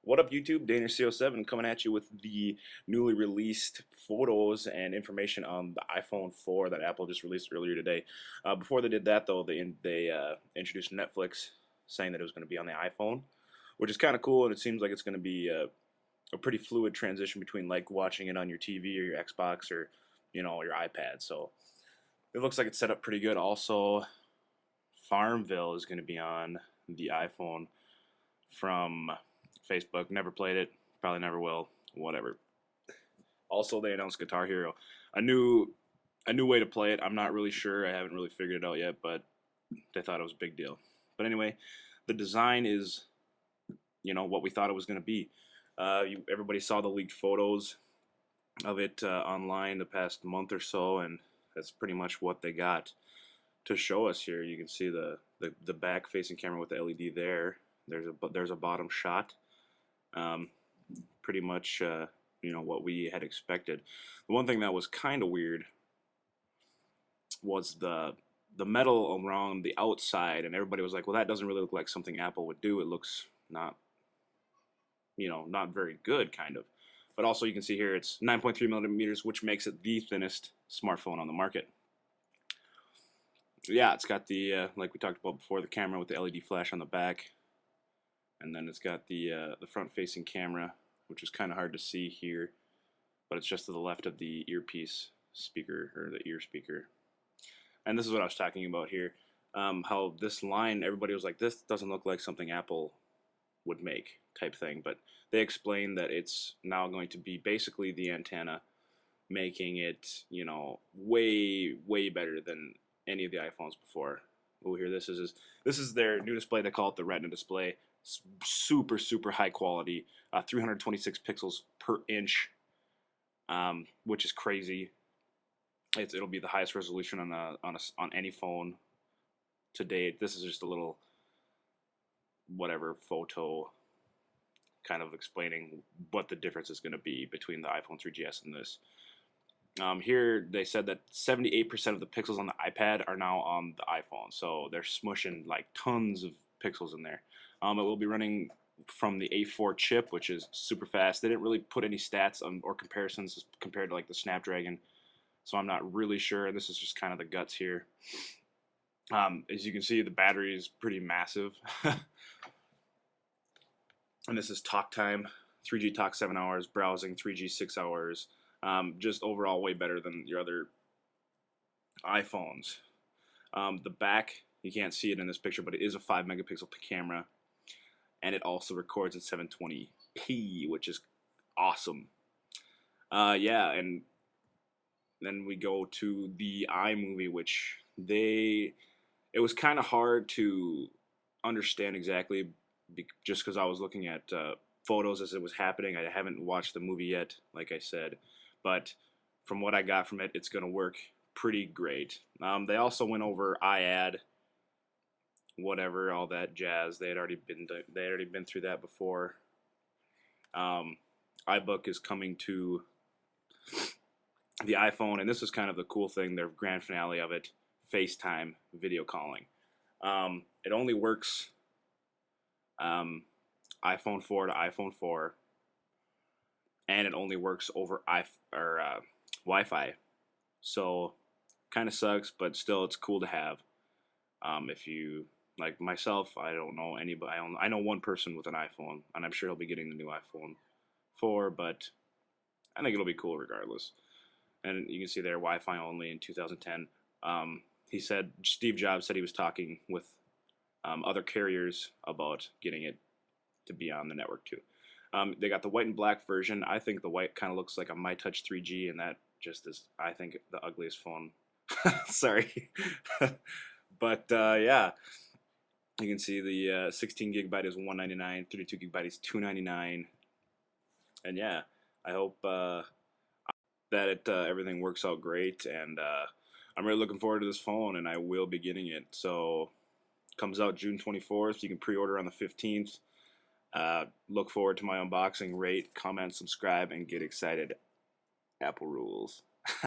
What up, YouTube? DanielC07 coming at you with the newly released photos and information on the iPhone 4 that Apple just released earlier today. Before they did that, though, they introduced Netflix, saying that it was going to be on the iPhone, which is kind of cool, and it seems like it's going to be a pretty fluid transition between like watching it on your TV or your Xbox or your iPad. So it looks like it's set up pretty good. Also, Farmville is going to be on the iPhone from Facebook. Never played it, probably never will, whatever. Also, they announced Guitar Hero, a new way to play it. I'm not really sure, I haven't really figured it out yet, but they thought it was a big deal. But anyway, the design is what we thought it was going to be. Everybody saw the leaked photos of it online the past month or so, and that's pretty much what they got to show us here. You can see the back facing camera with the LED there. There's a bottom shot. Pretty much what we had expected. The one thing that was kind of weird was the metal around the outside, and everybody was like, well, that doesn't really look like something Apple would do. It looks not very good, kind of. But also, you can see here it's 9.3 millimeters, which makes it the thinnest smartphone on the market. Yeah, it's got the like we talked about before, the camera with the LED flash on the back, and then it's got the front-facing camera, which is kind of hard to see here, but it's just to the left of the earpiece speaker, or the ear speaker. And this is what I was talking about here, how this line, everybody was like, this doesn't look like something Apple would make, type thing, but they explained that it's now going to be basically the antenna, making it way better than any of the iPhones before. Oh, here, this is their new display. They call it the Retina display. Super high quality, 326 pixels per inch, which is crazy. It'll be the highest resolution on any phone to date. This is just a little whatever photo kind of explaining what the difference is going to be between the iPhone 3GS and this. Here they said that 78% of the pixels on the iPad are now on the iPhone, so they're smushing like tons of pixels in there. It will be running from the A4 chip, which is super fast. They didn't really put any stats or comparisons compared to like the Snapdragon, so I'm not really sure. This is just kind of the guts here. As you can see, the battery is pretty massive. And this is talk time. 3G talk 7 hours, browsing 3G 6 hours. Just overall way better than your other iPhones. The back, you can't see it in this picture, but it is a 5 megapixel camera, and it also records at 720p, which is awesome. Yeah, and then we go to the iMovie, which it was kind of hard to understand exactly, just because I was looking at photos as it was happening. I haven't watched the movie yet, like I said, but from what I got from it, it's going to work pretty great. They also went over iAd, whatever, all that jazz. They had already been through that before. iBook is coming to the iPhone, and this is kind of the cool thing, their grand finale of it, FaceTime video calling. It only works iPhone 4 to iPhone 4, and it only works over Wi-Fi. So kind of sucks, but still it's cool to have. If you, like myself, I don't know anybody. I know one person with an iPhone, and I'm sure he'll be getting the new iPhone 4, but I think it'll be cool regardless. And you can see there, Wi-Fi only in 2010. He said, Steve Jobs said he was talking with other carriers about getting it to be on the network too. They got the white and black version. I think the white kind of looks like a MyTouch 3G, and that just is, I think, the ugliest phone. Sorry. But yeah, you can see the 16 gigabyte is $199, 32 gigabyte is $299, and yeah, I hope that everything works out great, and I'm really looking forward to this phone, and I will be getting it. So comes out June 24th. You can pre-order on the 15th. Look forward to my unboxing. Rate, comment, subscribe, and get excited. Apple rules.